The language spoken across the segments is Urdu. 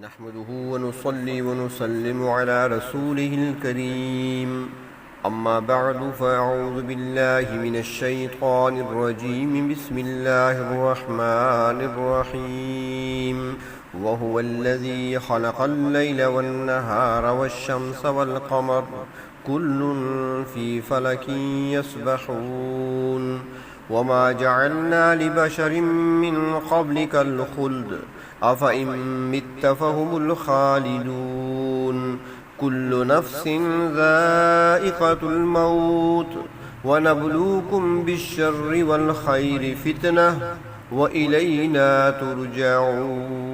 نحمده ونصلي ونسلم على رسوله الكريم أما بعد فأعوذ بالله من الشيطان الرجيم بسم الله الرحمن الرحيم وهو الذي خلق الليل والنهار والشمس والقمر كل في فلك يسبحون وما جعلنا لبشر من قبلك الخلد أفإن مت فهم الخالدون كل نفس ذائقة الموت ونبلوكم بالشر والخير فتنة وإلينا ترجعون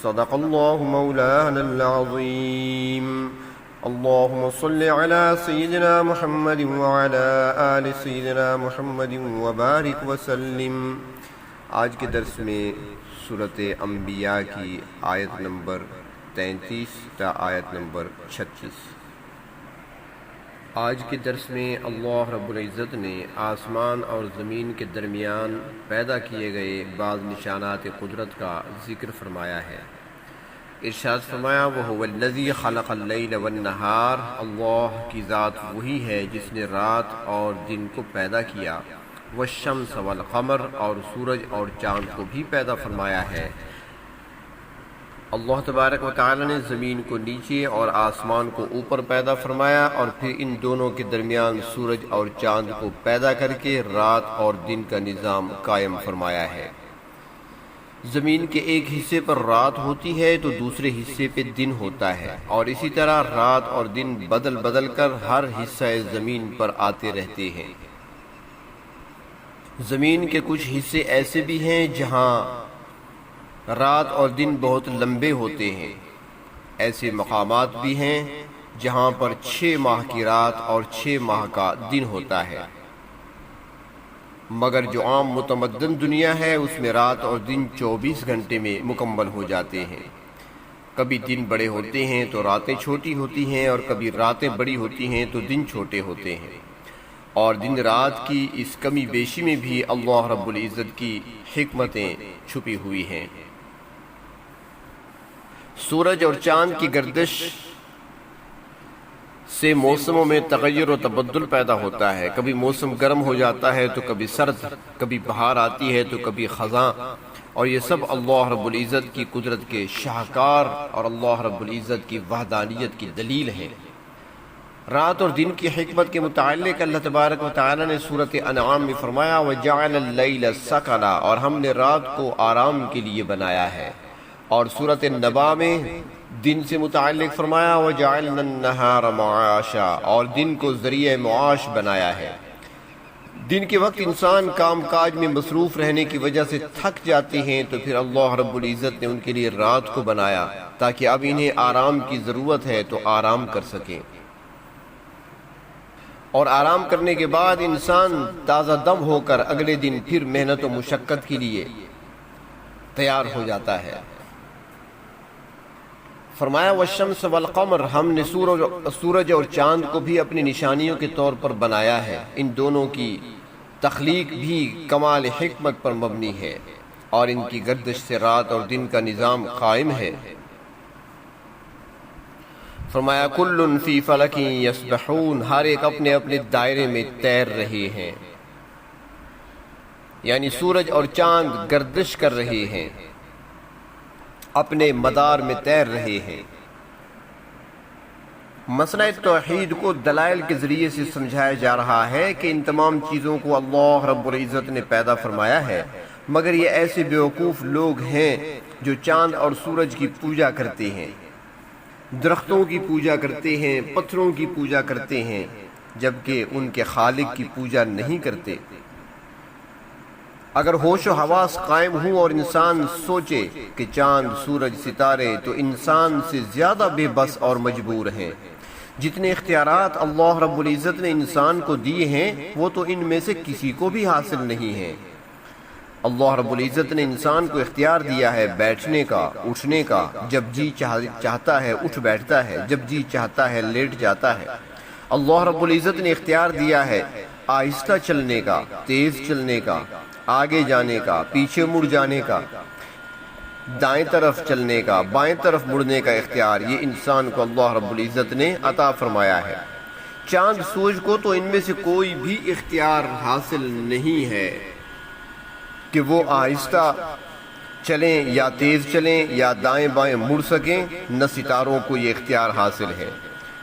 صدق الله مولانا العظيم اللهم صل على سيدنا محمد وعلى آل سيدنا محمد وبارك وسلم۔ آج کے درس میں سورۃ انبیاء کی آیت نمبر 33 تا آیت نمبر 36۔ آج کے درس میں اللہ رب العزت نے آسمان اور زمین کے درمیان پیدا کیے گئے بعض نشانات قدرت کا ذکر فرمایا ہے۔ ارشاد فرمایا وَهُوَ الَّذِي خَلَقَ اللَّيْلَ وَالنَّهَارَ، اللہ کی ذات وہی ہے جس نے رات اور دن کو پیدا کیا، والشمس والقمر، اور سورج اور چاند کو بھی پیدا فرمایا ہے۔ اللہ تبارک و تعالی نے زمین کو نیچے اور آسمان کو اوپر پیدا فرمایا، اور پھر ان دونوں کے درمیان سورج اور چاند کو پیدا کر کے رات اور دن کا نظام قائم فرمایا ہے۔ زمین کے ایک حصے پر رات ہوتی ہے تو دوسرے حصے پہ دن ہوتا ہے، اور اسی طرح رات اور دن بدل بدل کر ہر حصہ زمین پر آتے رہتے ہیں۔ زمین کے کچھ حصے ایسے بھی ہیں جہاں رات اور دن بہت لمبے ہوتے ہیں، ایسے مقامات بھی ہیں جہاں پر 6 ماہ کی رات اور 6 ماہ کا دن ہوتا ہے، مگر جو عام متمدن دنیا ہے اس میں رات اور دن 24 گھنٹے میں مکمل ہو جاتے ہیں۔ کبھی دن بڑے ہوتے ہیں تو راتیں چھوٹی ہوتی ہیں، اور کبھی راتیں بڑی ہوتی ہیں تو دن چھوٹے ہوتے ہیں، اور دن رات کی اس کمی بیشی میں بھی اللہ رب العزت کی حکمتیں چھپی ہوئی ہیں۔ سورج اور چاند کی گردش سے موسموں میں تغیر و تبدل پیدا ہوتا ہے، کبھی موسم گرم ہو جاتا ہے تو کبھی سرد، کبھی بہار آتی ہے تو کبھی خزاں، اور یہ سب اللہ رب العزت کی قدرت کے شاہکار اور اللہ رب العزت کی وحدانیت کی دلیل ہے۔ رات اور دن کی حکمت کے متعلق اللہ تبارک و تعالی نے سورۃ انعام میں فرمایا وَجَعَلَ اللَّيْلَ سَكَنًا، اور ہم نے رات کو آرام کے لیے بنایا ہے، اور سورۃ نبا میں دن سے متعلق فرمایا وَجَعَلْنَا النَّهَارَ مَعَاشًا، اور دن کو ذریعہ معاش بنایا ہے۔ دن کے وقت انسان کام کاج میں مصروف رہنے کی وجہ سے تھک جاتے ہیں، تو پھر اللہ رب العزت نے ان کے لیے رات کو بنایا تاکہ اب انہیں آرام کی ضرورت ہے تو آرام کر سکیں، اور آرام کرنے کے بعد انسان تازہ دم ہو کر اگلے دن پھر محنت و مشقت کے لیے تیار ہو جاتا ہے۔ فرمایا والشمس والقمر، ہم نے سورج اور چاند کو بھی اپنی نشانیوں کے طور پر بنایا ہے، ان دونوں کی تخلیق بھی کمال حکمت پر مبنی ہے، اور ان کی گردش سے رات اور دن کا نظام قائم ہے۔ فرمایا کل فی فلک یسبحون، ہر ایک اپنے اپنے دائرے میں تیر رہے ہیں، یعنی سورج اور چاند گردش کر رہے ہیں، اپنے مدار میں تیر رہے ہیں۔ مسئلہ توحید کو دلائل کے ذریعے سے سمجھایا جا رہا ہے کہ ان تمام چیزوں کو اللہ رب العزت نے پیدا فرمایا ہے، مگر یہ ایسے بیوقوف لوگ ہیں جو چاند اور سورج کی پوجا کرتے ہیں، درختوں کی پوجا کرتے ہیں، پتھروں کی پوجا کرتے ہیں، جبکہ ان کے خالق کی پوجا نہیں کرتے۔ اگر ہوش و حواس قائم ہوں اور انسان سوچے کہ چاند، سورج، ستارے تو انسان سے زیادہ بے بس اور مجبور ہیں، جتنے اختیارات اللہ رب العزت نے انسان کو دیے ہیں وہ تو ان میں سے کسی کو بھی حاصل نہیں ہیں۔ اللہ رب العزت نے انسان کو اختیار دیا ہے بیٹھنے کا، اٹھنے کا، جب جی چاہتا ہے اٹھ بیٹھتا ہے، جب جی چاہتا ہے لیٹ جاتا ہے۔ اللہ رب العزت نے اختیار دیا ہے آہستہ چلنے کا، تیز چلنے کا، آگے جانے کا، پیچھے مڑ جانے کا، دائیں طرف چلنے کا، بائیں طرف مڑنے کا اختیار یہ انسان کو اللہ رب العزت نے عطا فرمایا ہے۔ چاند سورج کو تو ان میں سے کوئی بھی اختیار حاصل نہیں ہے کہ وہ آہستہ چلیں یا تیز چلیں یا دائیں بائیں مڑ سکیں، نہ ستاروں کو یہ اختیار حاصل ہے۔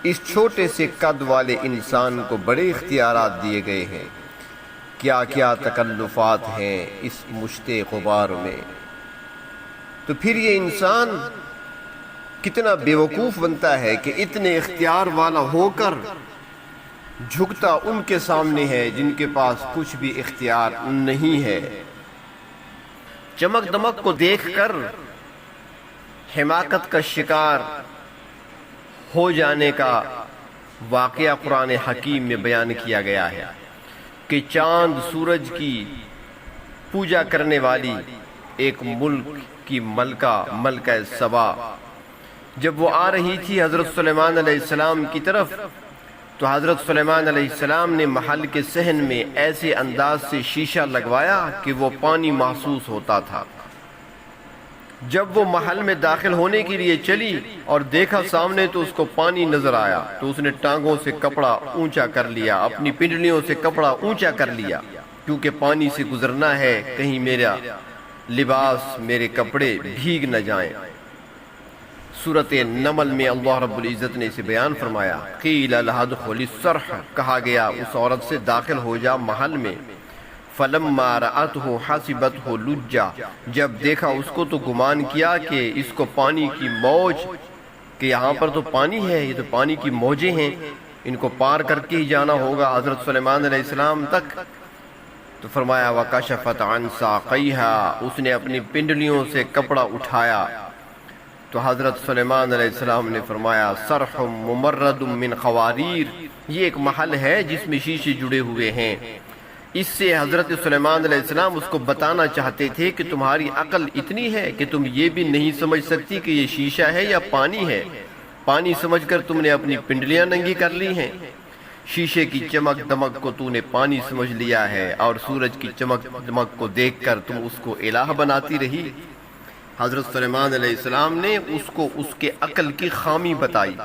اس چھوٹے سے قد والے انسان کو بڑے اختیارات دیے گئے ہیں۔ کیا کیا تکلفات ہیں اس مشت غبار میں۔ تو پھر یہ انسان کتنا بیوقوف بنتا ہے کہ اتنے اختیار والا ہو کر جھکتا ان کے سامنے ہے جن کے پاس کچھ بھی اختیار نہیں ہے۔ چمک دمک کو دیکھ کر حماقت کا شکار ہو جانے کا واقعہ قرآن حکیم میں بیان کیا گیا ہے کہ چاند سورج کی پوجا کرنے والی ایک ملک کی ملکہ سبا جب وہ آ رہی تھی حضرت سلیمان علیہ السلام کی طرف، تو حضرت سلیمان علیہ السلام نے محل کے صحن میں ایسے انداز سے شیشہ لگوایا کہ وہ پانی محسوس ہوتا تھا۔ جب وہ محل میں داخل ہونے کے لیے چلی اور دیکھا سامنے تو اس کو پانی نظر آیا، تو اس نے ٹانگوں سے کپڑا اونچا کر لیا، اپنی پنڈلیوں سے کپڑا اونچا کر لیا، کیونکہ پانی سے گزرنا ہے، کہیں میرا لباس میرے کپڑے بھیگ نہ جائیں۔ سورۃ نمل میں اللہ رب العزت نے اسے بیان فرمایا، قیل لہا ادخلی الصرح، کہا گیا اس عورت سے داخل ہو جا محل میں۔ فلما رأته حسبته لجا، جب دیکھا اس کو تو گمان کیا کہ اس کو پانی کی موج، کہ یہاں پر تو پانی ہے، یہ تو پانی کی موجیں ہیں، ان کو پار کر کے ہی جانا ہوگا حضرت سلیمان علیہ السلام تک۔ تو فرمایا وَكَشَفَتْ عَنْ سَاقَيْهَا، اس نے اپنی پنڈلیوں سے کپڑا اٹھایا، تو حضرت سلیمان علیہ السلام نے فرمایا صرح ممرد من خواریر، یہ ایک محل ہے جس میں شیشے جڑے ہوئے ہیں۔ اس سے حضرت سلیمان علیہ السلام اس کو بتانا چاہتے تھے کہ تمہاری عقل اتنی ہے کہ تم یہ بھی نہیں سمجھ سکتی کہ یہ شیشہ ہے یا پانی ہے، پانی سمجھ کر تم نے اپنی پنڈلیاں ننگی کر لی ہیں، شیشے کی چمک دمک کو تو نے پانی سمجھ لیا ہے، اور سورج کی چمک دمک کو دیکھ کر تم اس کو الہ بناتی رہی۔ حضرت سلیمان علیہ السلام نے اس کو اس کے عقل کی خامی بتائی۔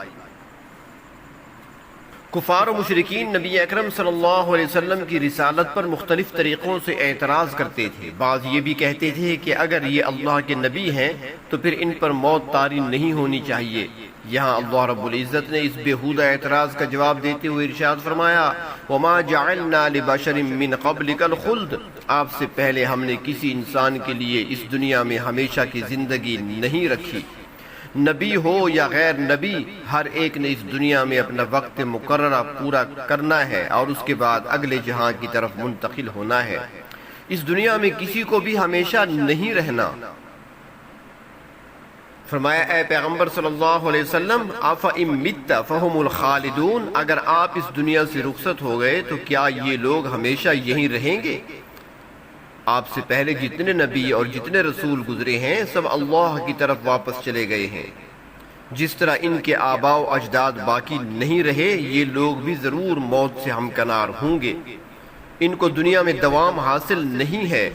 کفار و مشرکین نبی اکرم صلی اللہ علیہ وسلم کی رسالت پر مختلف طریقوں سے اعتراض کرتے تھے۔ بعض یہ بھی کہتے تھے کہ اگر یہ اللہ کے نبی ہیں تو پھر ان پر موت طاری نہیں ہونی چاہیے۔ یہاں اللہ رب العزت نے اس بےہودہ اعتراض کا جواب دیتے ہوئے ارشاد فرمایا وَمَا جَعَلْنَا لِبَشَرٍ مِّن قَبْلِكَ الْخُلْدَ، آپ سے پہلے ہم نے کسی انسان کے لیے اس دنیا میں ہمیشہ کی زندگی نہیں رکھی۔ نبی ہو یا غیر نبی، ہر ایک نے اس دنیا میں اپنا وقت مقررہ پورا کرنا ہے اور اس کے بعد اگلے جہاں کی طرف منتقل ہونا ہے۔ اس دنیا میں کسی کو بھی ہمیشہ نہیں رہنا۔ فرمایا اے پیغمبر صلی اللہ علیہ وسلم أَفَإِن مِتَّ فَهُمُ الْخَالِدُونَ، اگر آپ اس دنیا سے رخصت ہو گئے تو کیا یہ لوگ ہمیشہ یہیں رہیں گے؟ آپ سے پہلے جتنے نبی اور جتنے رسول گزرے ہیں سب اللہ کی طرف واپس چلے گئے ہیں۔ جس طرح ان کے آباء و اجداد باقی نہیں رہے، یہ لوگ بھی ضرور موت سے ہمکنار ہوں گے۔ ان کو دنیا میں دوام حاصل نہیں ہے۔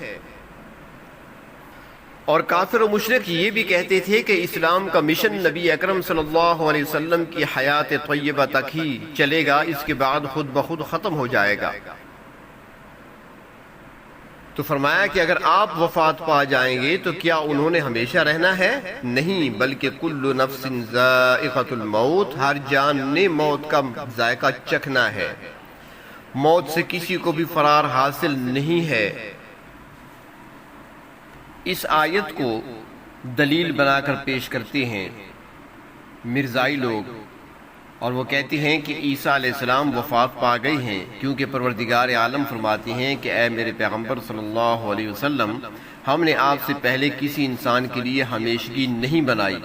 اور کافر و مشرک یہ بھی کہتے تھے کہ اسلام کا مشن نبی اکرم صلی اللہ علیہ وسلم کی حیات طیبہ تک ہی چلے گا، اس کے بعد خود بخود ختم ہو جائے گا۔ تو فرمایا کہ اگر آپ وفات پا جائیں گے تو کیا انہوں نے ہمیشہ رہنا ہے؟ نہیں، بلکہ کل نفس ذائقۃ الموت، ہر جان نے موت کا ذائقہ چکھنا ہے۔ موت سے کسی کو بھی فرار حاصل نہیں ہے۔ اس آیت کو دلیل بنا کر پیش کرتے ہیں مرزائی لوگ، اور وہ کہتے ہیں کہ عیسیٰ علیہ السلام وفات پا گئے ہیں، کیونکہ پروردگار عالم فرماتے ہیں کہ اے میرے پیغمبر صلی اللہ علیہ وسلم، ہم نے آپ سے پہلے کسی انسان کے لیے ہمیشگی نہیں بنائی،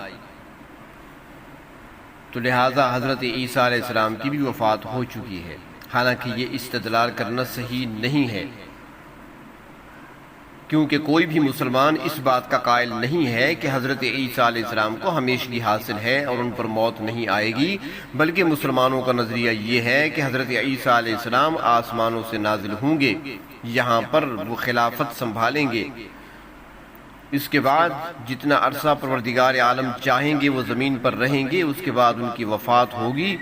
تو لہٰذا حضرت عیسیٰ علیہ السلام کی بھی وفات ہو چکی ہے۔ حالانکہ یہ استدلال کرنا صحیح نہیں ہے، کیونکہ کوئی بھی مسلمان اس بات کا قائل نہیں ہے کہ حضرت عیسیٰ علیہ السلام کو ہمیشگی حاصل ہے اور ان پر موت نہیں آئے گی، بلکہ مسلمانوں کا نظریہ یہ ہے کہ حضرت عیسیٰ علیہ السلام آسمانوں سے نازل ہوں گے، یہاں پر وہ خلافت سنبھالیں گے، اس کے بعد جتنا عرصہ پروردگار عالم چاہیں گے وہ زمین پر رہیں گے، اس کے بعد ان کی وفات ہوگی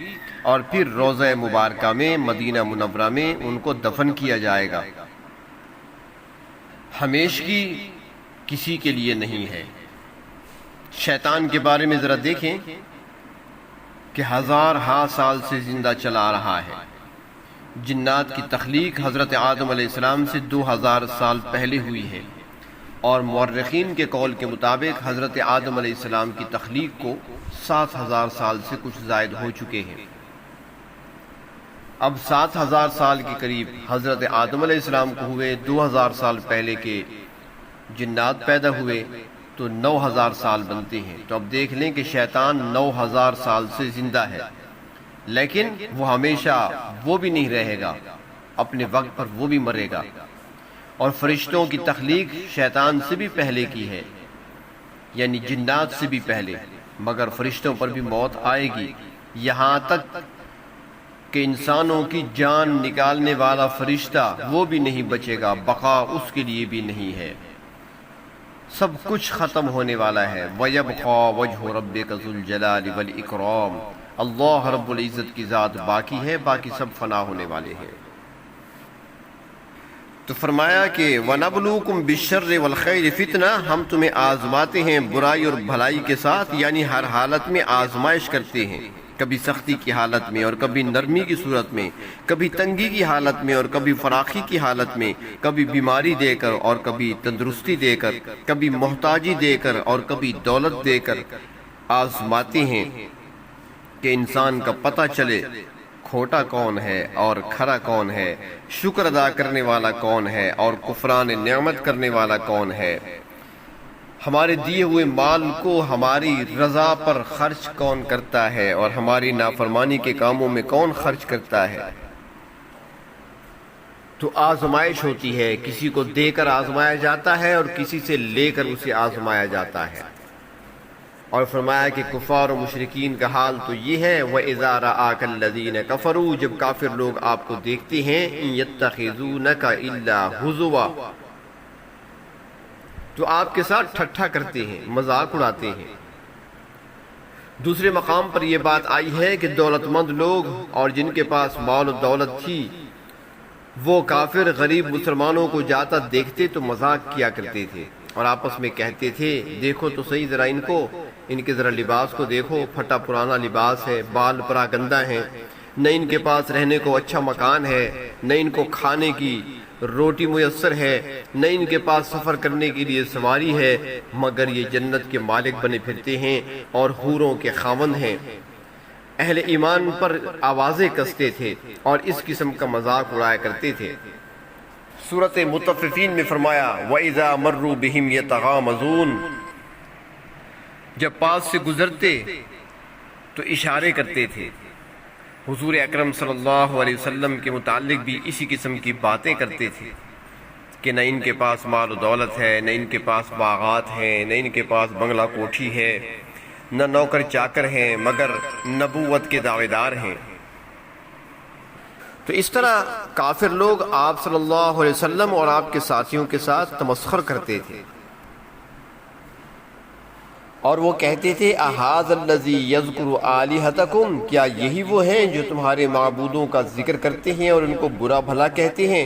اور پھر روضہ مبارکہ میں مدینہ منورہ میں ان کو دفن کیا جائے گا۔ ہمیشگی کسی کے لیے نہیں ہے۔ شیطان کے بارے میں ذرا دیکھیں کہ ہزارہا سال سے زندہ چلا رہا ہے۔ جنات کی تخلیق حضرت آدم علیہ السلام سے 2000 سال پہلے ہوئی ہے، اور مورخین کے قول کے مطابق حضرت آدم علیہ السلام کی تخلیق کو 7000 سال سے کچھ زائد ہو چکے ہیں۔ اب 7000 سال کے قریب حضرت آدم علیہ السلام کو ہوئے، 2000 سال پہلے کے جنات پیدا ہوئے تو 9000 سال بنتے ہیں۔ تو اب دیکھ لیں کہ شیطان 9000 سال سے زندہ ہے، لیکن وہ ہمیشہ وہ بھی نہیں رہے گا، اپنے وقت پر وہ بھی مرے گا۔ اور فرشتوں کی تخلیق شیطان سے بھی پہلے کی ہے، یعنی جنات سے بھی پہلے، مگر فرشتوں پر بھی موت آئے گی، یہاں تک کہ انسانوں کی جان نکالنے والا فرشتہ وہ بھی نہیں بچے گا، بقا اس کے لیے بھی نہیں ہے، سب کچھ ختم ہونے والا ہے۔ وَيَبْقَى وَجْهُ رَبِّكَ ذُو الْجَلَالِ وَالْإِكْرَامِ، اللہ رب العزت کی ذات باقی ہے، باقی سب فنا ہونے والے ہیں۔ تو فرمایا کہ وَنَبْلُوكُمْ بِالشَّرِّ وَالْخَيْرِ فِتْنَةً، ہم تمہیں آزماتے ہیں برائی اور بھلائی کے ساتھ، یعنی ہر حالت میں آزمائش کرتے ہیں، کبھی سختی کی حالت میں اور کبھی نرمی کی صورت میں، کبھی تنگی کی حالت میں اور کبھی فراخی کی حالت میں، کبھی بیماری دے کر اور کبھی تندرستی دے کر، کبھی محتاجی دے کر اور کبھی دولت دے کر آزماتے ہیں کہ انسان کا پتہ چلے کھوٹا کون ہے اور کھرا کون ہے، شکر ادا کرنے والا کون ہے اور کفران نعمت کرنے والا کون ہے، ہمارے دیے ہوئے مال کو ہماری رضا پر خرچ کون کرتا ہے اور ہماری نافرمانی کے کاموں میں کون خرچ کرتا ہے۔ تو آزمائش ہوتی ہے، کسی کو دے کر آزمایا جاتا ہے اور کسی سے لے کر اسے آزمایا جاتا ہے۔ اور فرمایا کہ کفار و مشرکین کا حال تو یہ ہے، وَإِذَا رَآكَ الَّذِينَ كَفَرُوا، جب کافر لوگ آپ کو دیکھتے ہیں، إِن يَتَّخِذُونَكَ إِلَّا هُزُوًا، تو آپ کے ساتھ ٹھٹھا کرتے ہیں، مذاق اڑاتے ہیں۔ دوسرے مقام پر یہ بات آئی ہے کہ دولت مند لوگ اور جن کے پاس مال و دولت تھی، وہ کافر غریب مسلمانوں کو جاتا دیکھتے تو مذاق کیا کرتے تھے اور آپس میں کہتے تھے دیکھو تو صحیح ذرا ان کے ذرا لباس کو دیکھو، پھٹا پرانا لباس ہے، بال پرا گندہ ہیں، نہ ان کے پاس رہنے کو اچھا مکان ہے، نہ ان کو کھانے کی روٹی میسر ہے، نہ ان کے پاس سفر کرنے کے لیے سواری ہے، مگر یہ جنت کے مالک بنے پھرتے ہیں اور حوروں کے خاوند ہیں۔ اہل ایمان پر آوازیں کستے تھے اور اس قسم کا مذاق اڑایا کرتے تھے۔ سورۃ مطففین میں فرمایا وَإِذَا مَرُّوا بِهِمْ يَتَغَامَزُونَ، جب پاس سے گزرتے تو اشارے کرتے تھے۔ حضور اکرم صلی اللہ علیہ وسلم کے متعلق بھی اسی قسم کی باتیں کرتے تھے کہ نہ ان کے پاس مال و دولت ہے، نہ ان کے پاس باغات ہیں، نہ ان کے پاس بنگلہ کوٹھی ہے، نہ نوکر چاکر ہیں، مگر نبوت کے دعوے دار ہیں۔ تو اس طرح کافر لوگ آپ صلی اللہ علیہ وسلم اور آپ کے ساتھیوں کے ساتھ تمسخر کرتے تھے اور وہ کہتے تھے اَهَذَا الَّذِي يَذْكُرُ آلِهَتَكُمْ، کیا یہی وہ ہیں جو تمہارے معبودوں کا ذکر کرتے ہیں اور ان کو برا بھلا کہتے ہیں،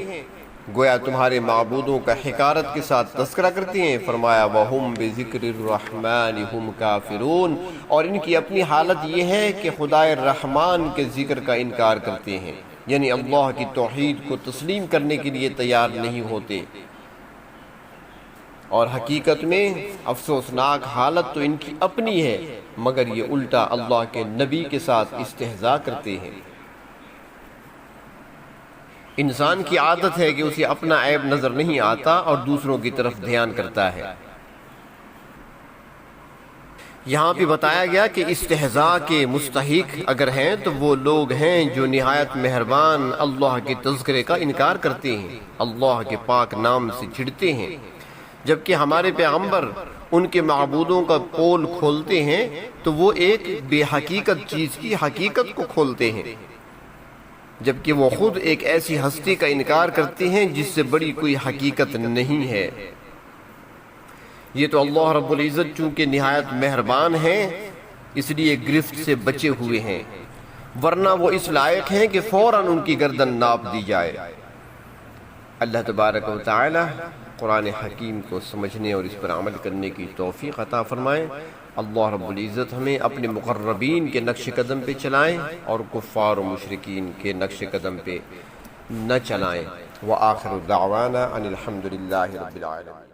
گویا تمہارے معبودوں کا حقارت کے ساتھ تذکرہ کرتے ہیں۔ فرمایا وَهُمْ بِذِكْرِ الرَّحْمَنِ هُمْ كَافِرُونَ، اور ان کی اپنی حالت یہ ہے کہ خدائے رحمان کے ذکر کا انکار کرتے ہیں، یعنی اللہ کی توحید کو تسلیم کرنے کے لیے تیار نہیں ہوتے، اور حقیقت میں افسوسناک حالت تو ان کی اپنی ہے، مگر یہ الٹا اللہ کے نبی کے ساتھ استہزاء کرتے ہیں۔ انسان کی عادت ہے کہ اسے اپنا عیب نظر نہیں آتا اور دوسروں کی طرف دھیان کرتا ہے۔ یہاں بھی بتایا گیا کہ استہزاء کے مستحق اگر ہیں تو وہ لوگ ہیں جو نہایت مہربان اللہ کے تذکرے کا انکار کرتے ہیں، اللہ کے پاک نام سے چھڑتے ہیں، جبکہ ہمارے پیغمبر ان کے معبودوں کا پول کھولتے ہیں تو وہ ایک بے حقیقت چیز کی حقیقت کو کھولتے ہیں، جبکہ وہ خود ایک ایسی ہستی کا انکار کرتے ہیں جس سے بڑی کوئی حقیقت نہیں ہے۔ یہ تو اللہ رب العزت چونکہ نہایت مہربان ہیں اس لیے گرفت سے بچے ہوئے ہیں، ورنہ وہ اس لائق ہیں کہ فوراً ان کی گردن ناپ دی جائے۔ اللہ تبارک و تعالی قرآن حکیم کو سمجھنے اور اس پر عمل کرنے کی توفیق عطا فرمائے۔ اللہ رب العزت ہمیں اپنے مقربین کے نقش قدم پہ چلائیں اور کفار و مشرکین کے نقش قدم پہ نہ چلائیں۔ وآخر دعوانا ان الحمد للہ رب العالمین۔